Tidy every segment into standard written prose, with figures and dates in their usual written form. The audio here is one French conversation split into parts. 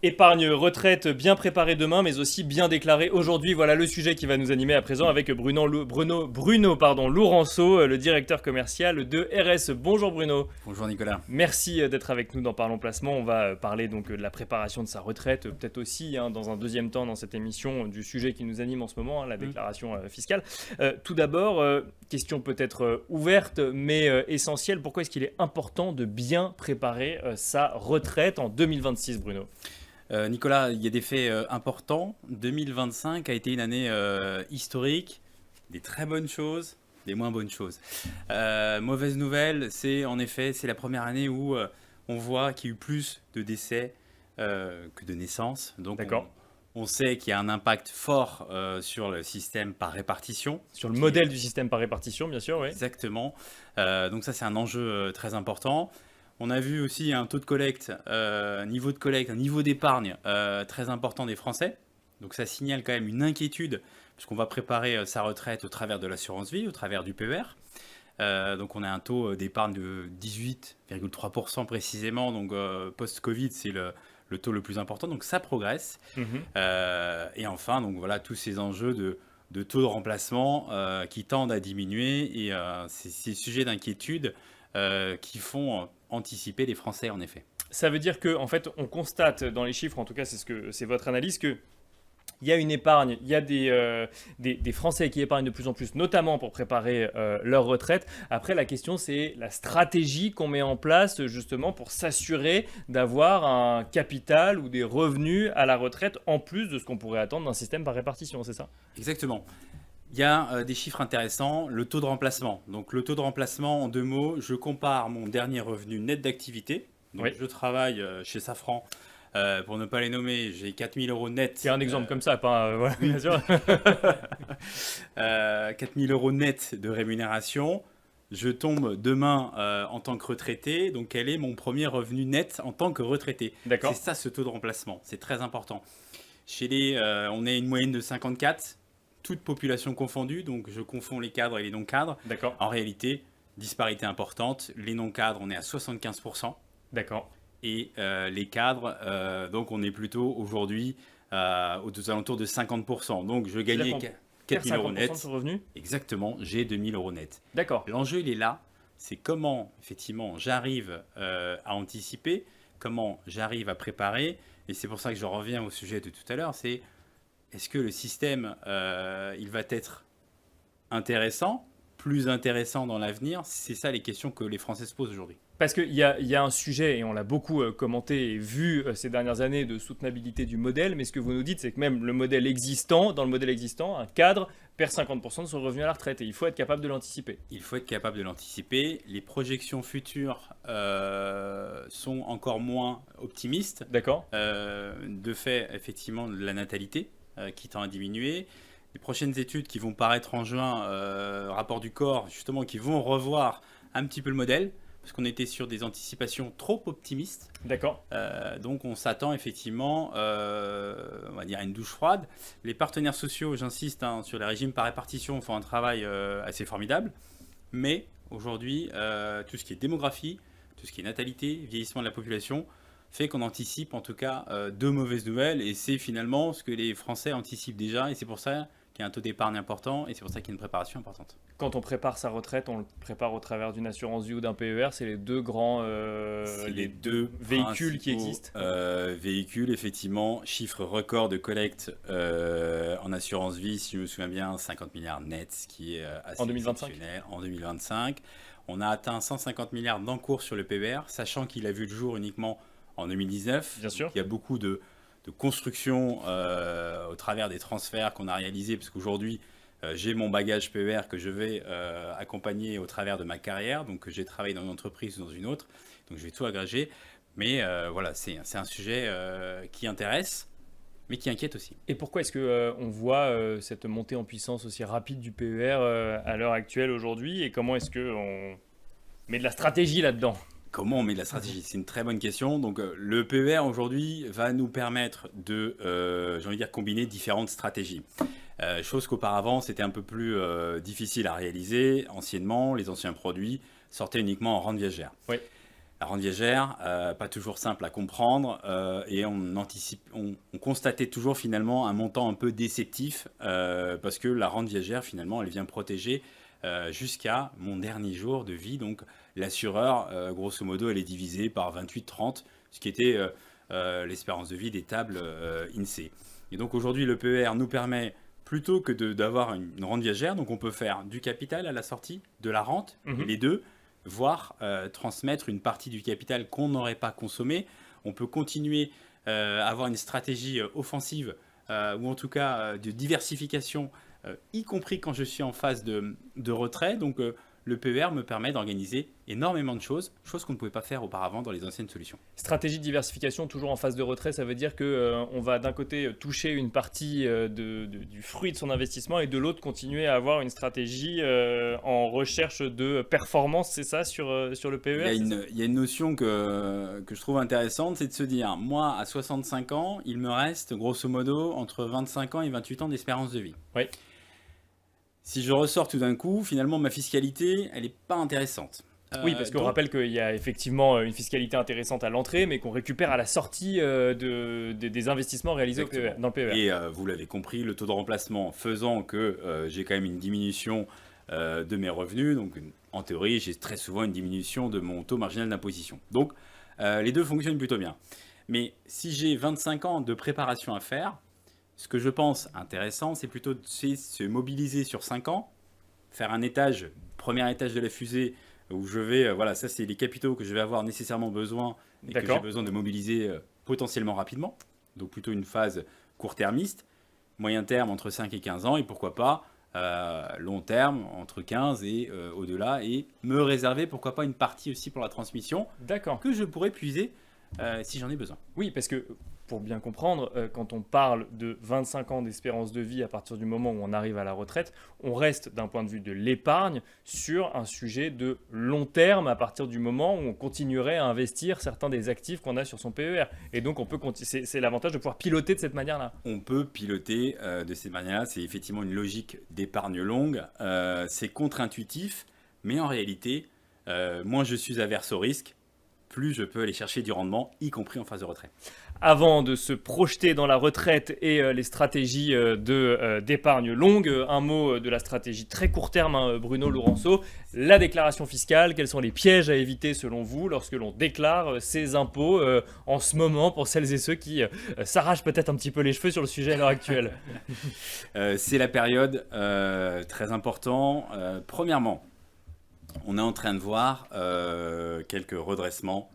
Épargne retraite bien préparée demain, mais aussi bien déclarée aujourd'hui. Voilà le sujet qui va nous animer à présent avec Bruno Lourenço, le directeur commercial de RS. Bonjour Bruno. Bonjour Nicolas. Merci d'être avec nous dans Parlons Placement. On va parler donc de la préparation de sa retraite, peut-être aussi dans un deuxième temps dans cette émission du sujet qui nous anime en ce moment, la déclaration fiscale. Tout d'abord, question peut-être ouverte mais essentielle. Pourquoi est-ce qu'il est important de bien préparer sa retraite en 2026, Bruno? Nicolas, il y a des faits importants. 2025 a été une année historique, des très bonnes choses, des moins bonnes choses. Mauvaise nouvelle, c'est en effet, c'est la première année où on voit qu'il y a eu plus de décès que de naissances. Donc D'accord. on sait qu'il y a un impact fort sur le système par répartition. Sur le modèle du système par répartition, bien sûr, oui. Exactement. Donc ça, c'est un enjeu très important. On a vu aussi un taux de collecte, niveau de collecte, un niveau d'épargne très important des Français. Donc ça signale quand même une inquiétude, puisqu'on va préparer sa retraite au travers de l'assurance vie, au travers du PER. Donc on a un taux d'épargne de 18,3% précisément. Donc post-Covid, c'est le taux le plus important. Donc ça progresse. Et enfin, donc voilà, tous ces enjeux de taux de remplacement qui tendent à diminuer. Et c'est ces sujets d'inquiétude qui font anticiper les Français, en effet. Ça veut dire que, en fait, on constate dans les chiffres, en tout cas, c'est votre analyse, que il y a une épargne, il y a des Français qui épargnent de plus en plus, notamment pour préparer leur retraite. Après, la question, c'est la stratégie qu'on met en place justement pour s'assurer d'avoir un capital ou des revenus à la retraite en plus de ce qu'on pourrait attendre d'un système par répartition, c'est ça? Exactement. Il y a des chiffres intéressants, le taux de remplacement. Donc le taux de remplacement, en deux mots, je compare mon dernier revenu net d'activité. Donc Oui. je travaille chez Safran, pour ne pas les nommer, j'ai 4 000 euros net. C'est un exemple comme ça, pas voilà, Oui. bien sûr. 4 000 euros net de rémunération. Je tombe demain en tant que retraité, donc quel est mon premier revenu net en tant que retraité? D'accord. C'est ça ce taux de remplacement, c'est très important. On est une moyenne de 54, toute population confondue, donc je confonds les cadres et les non-cadres. D'accord. En réalité, disparité importante, les non-cadres on est à 75%, D'accord. et les cadres, donc on est plutôt aujourd'hui aux alentours de 50%. Donc je gagnais C'est-à-dire qu'on 4 perd 000 euros 50% de net. son revenu? Exactement, j'ai 2 000 euros net. D'accord. L'enjeu, il est là. C'est comment, effectivement, j'arrive à anticiper, comment j'arrive à préparer. Et c'est pour ça que je reviens au sujet de tout à l'heure. C'est est-ce que le système, il va être intéressant, plus intéressant dans l'avenir? C'est ça les questions que les Français se posent aujourd'hui. Parce qu'il y a un sujet, et on l'a beaucoup commenté et vu ces dernières années, de soutenabilité du modèle, mais ce que vous nous dites, c'est que même le modèle existant, dans le modèle existant, un cadre perd 50% de son revenu à la retraite, et il faut être capable de l'anticiper. Il faut être capable de l'anticiper. Les projections futures sont encore moins optimistes. D'accord? De fait, effectivement, de la natalité qui tend à diminuer. Les prochaines études qui vont paraître en juin, rapport du corps, justement, qui vont revoir un petit peu le modèle, parce qu'on était sur des anticipations trop optimistes. D'accord. Donc on s'attend effectivement, on va dire, à une douche froide. Les partenaires sociaux, j'insiste, hein, sur les régimes par répartition, font un travail assez formidable. Mais aujourd'hui, tout ce qui est démographie, tout ce qui est natalité, vieillissement de la population, fait qu'on anticipe en tout cas deux mauvaises nouvelles. Et c'est finalement ce que les Français anticipent déjà. Et c'est pour ça qu'il y a un taux d'épargne important. Et c'est pour ça qu'il y a une préparation importante. Quand on prépare sa retraite, on le prépare au travers d'une assurance vie ou d'un PER. C'est les deux grands C'est les deux véhicules qui principaux, existent. véhicules, effectivement. Chiffre record de collecte en assurance vie, si je me souviens bien, 50 milliards net, ce qui est assez En 2025. exceptionnel. En 2025, on a atteint 150 milliards d'encours sur le PER, sachant qu'il a vu le jour uniquement en 2019. Bien sûr. Il y a beaucoup de construction au travers des transferts qu'on a réalisés, parce qu'aujourd'hui, j'ai mon bagage PER que je vais accompagner au travers de ma carrière. Donc, j'ai travaillé dans une entreprise ou dans une autre. Donc, je vais tout agréger. Mais voilà, c'est un sujet qui intéresse, mais qui inquiète aussi. Et pourquoi est-ce que on voit cette montée en puissance aussi rapide du PER à l'heure actuelle aujourd'hui? Et comment est-ce qu'on met de la stratégie là-dedans? Comment on met de la stratégie? C'est une très bonne question. Donc, le PER aujourd'hui va nous permettre de, j'ai envie de dire, combiner différentes stratégies. Chose qu'auparavant, c'était un peu plus difficile à réaliser. Anciennement, les anciens produits sortaient uniquement en rente viagère. Oui. La rente viagère, pas toujours simple à comprendre et on constatait toujours finalement un montant un peu déceptif parce que la rente viagère finalement elle vient protéger jusqu'à mon dernier jour de vie. Donc l'assureur, grosso modo, elle est divisée par 28-30, ce qui était l'espérance de vie des tables INSEE. Et donc aujourd'hui le PER nous permet plutôt que d'avoir une rente viagère, donc on peut faire du capital à la sortie, de la rente, les deux, voire transmettre une partie du capital qu'on n'aurait pas consommé. On peut continuer à avoir une stratégie offensive ou en tout cas de diversification, y compris quand je suis en phase de retrait. Donc le PER me permet d'organiser énormément de choses qu'on ne pouvait pas faire auparavant dans les anciennes solutions. Stratégie de diversification toujours en phase de retrait, ça veut dire que on va d'un côté toucher une partie du fruit de son investissement et de l'autre continuer à avoir une stratégie en recherche de performance, c'est ça sur le PER? Il y a une notion que je trouve intéressante, c'est de se dire, moi à 65 ans, il me reste grosso modo entre 25 ans et 28 ans d'espérance de vie. Oui. Si je ressors tout d'un coup, finalement ma fiscalité, elle n'est pas intéressante. Oui, parce qu'on rappelle qu'il y a effectivement une fiscalité intéressante à l'entrée, mais qu'on récupère à la sortie des investissements réalisés dans le PER. Et vous l'avez compris, le taux de remplacement faisant que j'ai quand même une diminution de mes revenus, donc en théorie j'ai très souvent une diminution de mon taux marginal d'imposition. Donc les deux fonctionnent plutôt bien. Mais si j'ai 25 ans de préparation à faire, ce que je pense intéressant, c'est plutôt de se mobiliser sur 5 ans, faire un étage, premier étage de la fusée, où je vais, voilà, ça c'est les capitaux que je vais avoir nécessairement besoin et que j'ai besoin de mobiliser potentiellement rapidement. Donc plutôt une phase court-termiste, moyen terme entre 5 et 15 ans, et pourquoi pas long terme entre 15 et au-delà, et me réserver pourquoi pas une partie aussi pour la transmission que je pourrais puiser si j'en ai besoin. Oui, parce que pour bien comprendre, quand on parle de 25 ans d'espérance de vie à partir du moment où on arrive à la retraite, on reste d'un point de vue de l'épargne sur un sujet de long terme à partir du moment où on continuerait à investir certains des actifs qu'on a sur son PER. Et donc, c'est l'avantage de pouvoir piloter de cette manière-là. On peut piloter de cette manière-là. C'est effectivement une logique d'épargne longue. C'est contre-intuitif, mais en réalité, moins je suis averse au risque, plus je peux aller chercher du rendement, y compris en phase de retrait. Avant de se projeter dans la retraite et les stratégies d'épargne longue, un mot de la stratégie très court terme, Bruno Laurenceau, la déclaration fiscale, quels sont les pièges à éviter selon vous lorsque l'on déclare ses impôts en ce moment pour celles et ceux qui s'arrachent peut-être un petit peu les cheveux sur le sujet à l'heure actuelle? C'est la période très importante. Premièrement, on est en train de voir quelques redressements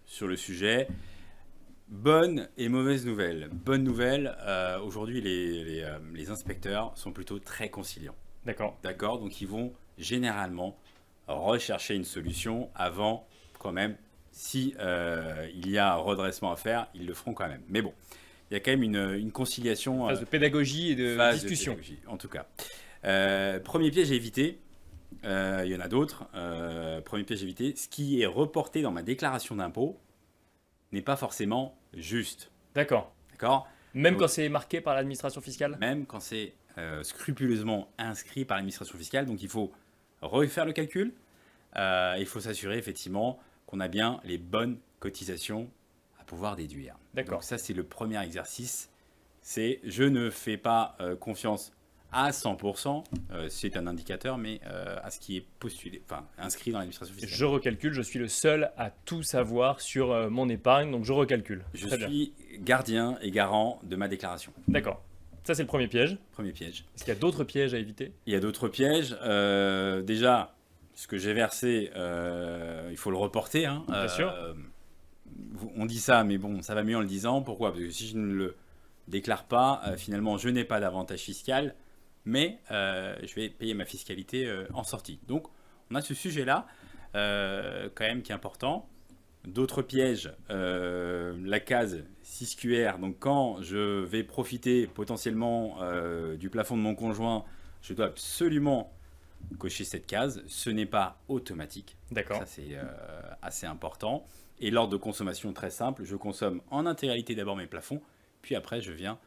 sur le sujet. Bonne et mauvaise nouvelle. Bonne nouvelle, aujourd'hui les inspecteurs sont plutôt très conciliants. D'accord, donc ils vont généralement rechercher une solution avant quand même. Si il y a un redressement à faire, ils le feront quand même. Mais bon, il y a quand même une conciliation. Phase de pédagogie et de discussion. En tout cas. Premier piège à éviter. Il y en a d'autres. Premier piège à éviter. Ce qui est reporté dans ma déclaration d'impôt n'est pas forcément juste. D'accord. Même quand c'est marqué par l'administration fiscale? Même quand c'est scrupuleusement inscrit par l'administration fiscale. Donc il faut refaire le calcul. Il faut s'assurer effectivement qu'on a bien les bonnes cotisations à pouvoir déduire. Donc ça, c'est le premier exercice. C'est je ne fais pas confiance à 100%, c'est un indicateur, mais à ce qui est postulé, enfin inscrit dans l'administration fiscale. Je recalcule, je suis le seul à tout savoir sur mon épargne, donc je recalcule. Je suis gardien et garant de ma déclaration. D'accord. Ça, c'est le premier piège. Premier piège. Est-ce qu'il y a d'autres pièges à éviter? Il y a d'autres pièges. Déjà, ce que j'ai versé, il faut le reporter. Hein. Bien sûr. On dit ça, mais bon, ça va mieux en le disant. Pourquoi? Parce que si je ne le déclare pas, finalement, je n'ai pas d'avantage fiscal, mais je vais payer ma fiscalité en sortie. Donc, on a ce sujet-là, quand même, qui est important. D'autres pièges, la case 6QR. Donc, quand je vais profiter potentiellement du plafond de mon conjoint, je dois absolument cocher cette case. Ce n'est pas automatique. D'accord. Ça, c'est assez important. Et l'ordre de consommation, très simple. Je consomme en intégralité d'abord mes plafonds, puis après, je viens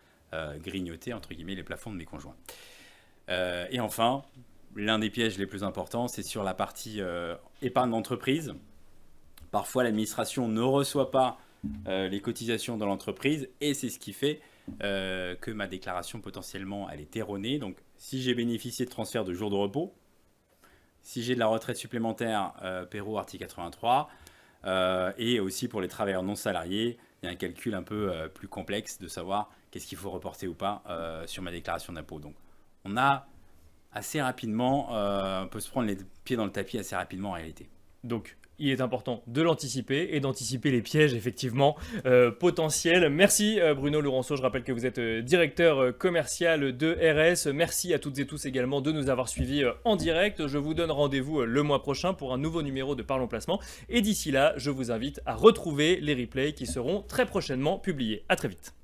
grignoter, entre guillemets, les plafonds de mes conjoints. Et enfin, l'un des pièges les plus importants, c'est sur la partie épargne d'entreprise. Parfois, l'administration ne reçoit pas les cotisations dans l'entreprise et c'est ce qui fait que ma déclaration potentiellement elle est erronée. Donc, si j'ai bénéficié de transfert de jours de repos, si j'ai de la retraite supplémentaire, Perrot article 83, et aussi pour les travailleurs non salariés, il y a un calcul un peu plus complexe de savoir qu'est-ce qu'il faut reporter ou pas sur ma déclaration d'impôt. Donc, on a assez rapidement, on peut se prendre les pieds dans le tapis assez rapidement en réalité. Donc, il est important de l'anticiper et d'anticiper les pièges effectivement potentiels. Merci Bruno Laurenceau, je rappelle que vous êtes directeur commercial de RS. Merci à toutes et tous également de nous avoir suivis en direct. Je vous donne rendez-vous le mois prochain pour un nouveau numéro de Parlons Placement. Et d'ici là, je vous invite à retrouver les replays qui seront très prochainement publiés. À très vite.